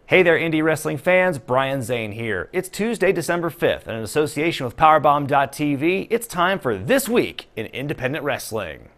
Hey there, indie wrestling fans, Brian Zane here. It's Tuesday, December 5th, and in association with Powerbomb.tv, it's time for This Week in Independent Wrestling.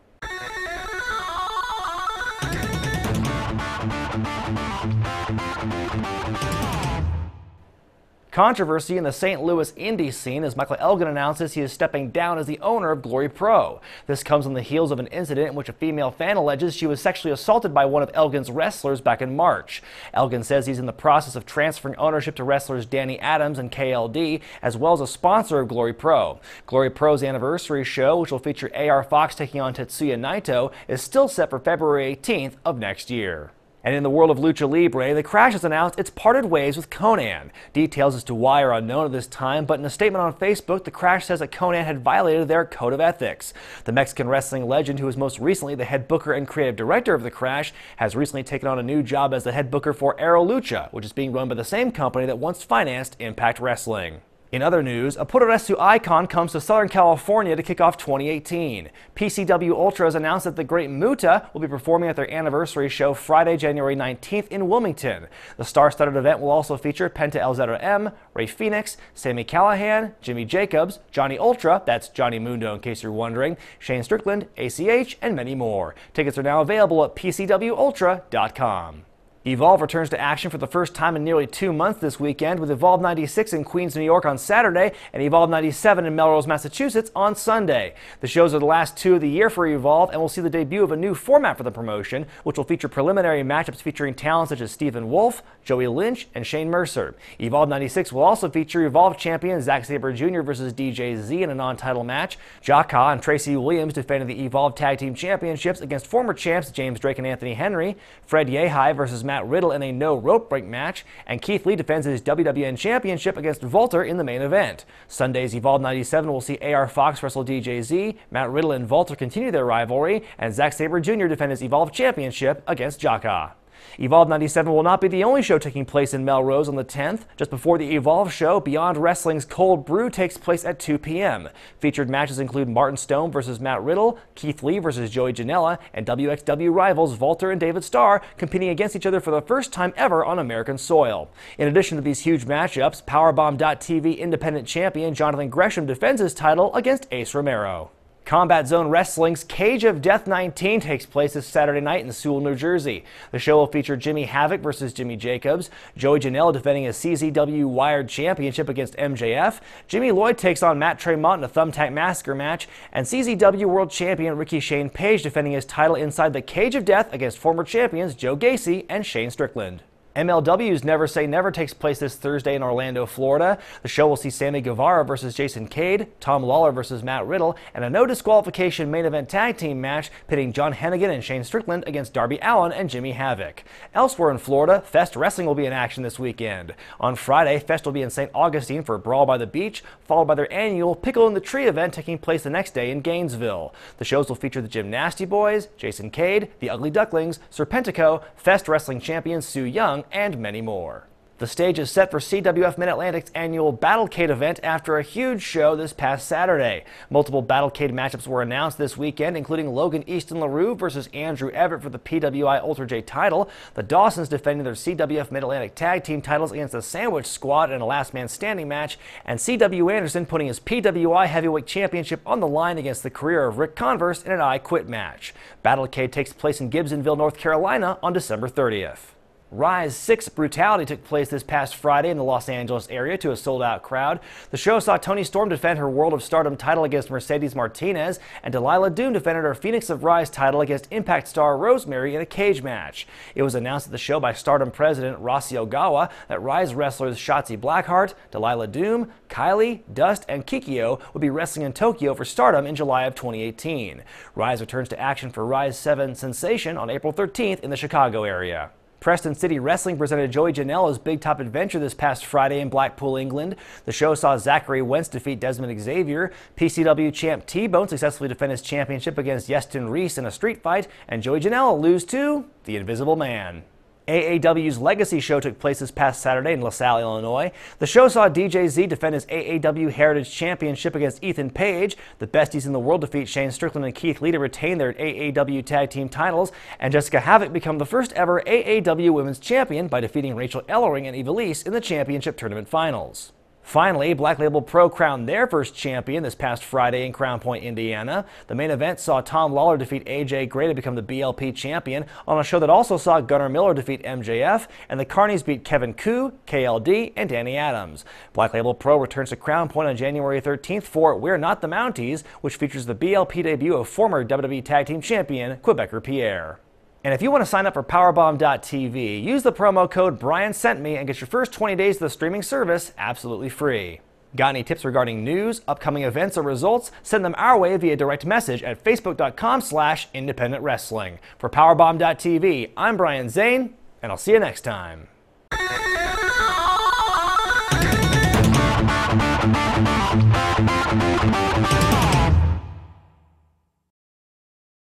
Controversy in the St. Louis indie scene as Michael Elgin announces he is stepping down as the owner of Glory Pro. This comes on the heels of an incident in which a female fan alleges she was sexually assaulted by one of Elgin's wrestlers back in March. Elgin says he's in the process of transferring ownership to wrestlers Danny Adams and KLD, as well as a sponsor of Glory Pro. Glory Pro's anniversary show, which will feature AR Fox taking on Tetsuya Naito, is still set for February 18th of next year. And in the world of Lucha Libre, The Crash has announced it's parted ways with KONNAN. Details as to why are unknown at this time, but in a statement on Facebook, The Crash says that KONNAN had violated their code of ethics. The Mexican wrestling legend, who was most recently the head booker and creative director of The Crash, has recently taken on a new job as the head booker for Aero Lucha, which is being run by the same company that once financed Impact Wrestling. In other news, a Puroresu icon comes to Southern California to kick off 2018. PCW Ultras announced that the Great Muta will be performing at their anniversary show Friday, January 19th in Wilmington. The star-studded event will also feature Penta El Zero M, Ray Phoenix, Sami Callihan, Jimmy Jacobs, Johnny Ultra, that's Johnny Mundo in case you're wondering, Shane Strickland, ACH, and many more. Tickets are now available at PCWUltra.com. Evolve returns to action for the first time in nearly 2 months this weekend with Evolve 96 in Queens, New York on Saturday and Evolve 97 in Melrose, Massachusetts on Sunday. The shows are the last 2 of the year for Evolve and will see the debut of a new format for the promotion, which will feature preliminary matchups featuring talents such as Stephen Wolf, Joey Lynch, and Shane Mercer. Evolve 96 will also feature Evolve champion Zack Sabre Jr. versus DJ Z in a non-title match, Jaka and Tracy Williams defending the Evolve Tag Team Championships against former champs James Drake and Anthony Henry, Fred Yehai versus Matt Riddle in a no-rope break match, and Keith Lee defends his WWN Championship against Volter in the main event. Sunday's Evolve 97 will see AR Fox wrestle DJ Z, Matt Riddle and Volter continue their rivalry, and Zack Sabre Jr. defend his Evolve Championship against Jaka. Evolve 97 will not be the only show taking place in Melrose on the 10th. Just before the Evolve show, Beyond Wrestling's Cold Brew takes place at 2 p.m. Featured matches include Martin Stone versus Matt Riddle, Keith Lee versus Joey Janela, and WXW rivals Volter and David Starr competing against each other for the first time ever on American soil. In addition to these huge matchups, Powerbomb.tv independent champion Jonathan Gresham defends his title against Ace Romero. Combat Zone Wrestling's Cage of Death 19 takes place this Saturday night in Sewell, New Jersey. The show will feature Jimmy Havoc versus Jimmy Jacobs, Joey Janela defending his CZW Wired Championship against MJF, Jimmy Lloyd takes on Matt Tremont in a Thumbtack Massacre match, and CZW World Champion Ricky Shane Page defending his title inside the Cage of Death against former champions Joe Gacy and Shane Strickland. MLW's Never Say Never takes place this Thursday in Orlando, Florida. The show will see Sammy Guevara versus Jason Cade, Tom Lawler versus Matt Riddle, and a no disqualification main event tag team match pitting John Hennigan and Shane Strickland against Darby Allin and Jimmy Havoc. Elsewhere in Florida, Fest Wrestling will be in action this weekend. On Friday, Fest will be in St. Augustine for Brawl by the Beach, followed by their annual Pickle in the Tree event taking place the next day in Gainesville. The shows will feature the Gymnasty Boys, Jason Cade, the Ugly Ducklings, Serpentico, Fest Wrestling champion Sue Young, and many more. The stage is set for CWF MidAtlantic's annual Battlecade event after a huge show this past Saturday. Multiple Battlecade matchups were announced this weekend, including Logan Easton LaRue versus Andrew Everett for the PWI Ultra J title, the Dawsons defending their CWF MidAtlantic Tag Team titles against the Sandwich Squad in a last man standing match, and CW Anderson putting his PWI Heavyweight Championship on the line against the career of Rick Converse in an I Quit match. Battlecade takes place in Gibsonville, North Carolina on December 30th. Rise 6 Brutality took place this past Friday in the Los Angeles area to a sold-out crowd. The show saw Toni Storm defend her World of Stardom title against Mercedes Martinez, and Delilah Doom defended her Phoenix of Rise title against Impact star Rosemary in a cage match. It was announced at the show by Stardom president Rossy Ogawa that Rise wrestlers Shotzi Blackheart, Delilah Doom, Kylie, Dust, and Kikyo would be wrestling in Tokyo for Stardom in July of 2018. Rise returns to action for Rise 7 Sensation on April 13th in the Chicago area. Preston City Wrestling presented Joey Janela's Big Top Adventure this past Friday in Blackpool, England. The show saw Zachary Wentz defeat Desmond Xavier, PCW champ T-Bone successfully defend his championship against Yeston Reese in a street fight, and Joey Janela lose to the Invisible Man. AAW's Legacy Show took place this past Saturday in LaSalle, Illinois. The show saw DJ Z defend his AAW Heritage Championship against Ethan Page. The besties in the world defeat Shane Strickland and Keith Lee to retain their AAW Tag Team titles, and Jessica Havoc become the first ever AAW Women's Champion by defeating Rachel Ellering and Ivelisse in the championship tournament finals. Finally, Black Label Pro crowned their first champion this past Friday in Crown Point, Indiana. The main event saw Tom Lawler defeat AJ Gray to become the BLP champion on a show that also saw Gunnar Miller defeat MJF, and the Carnies beat Kevin Koo, KLD, and Danny Adams. Black Label Pro returns to Crown Point on January 13th for We're Not the Mounties, which features the BLP debut of former WWE Tag Team Champion Quebecer Pierre. And if you want to sign up for Powerbomb.tv, use the promo code BrianSentMe and get your first 20 days of the streaming service absolutely free. Got any tips regarding news, upcoming events, or results? Send them our way via direct message at facebook.com/independentwrestling. For Powerbomb.tv, I'm Brian Zane, and I'll see you next time.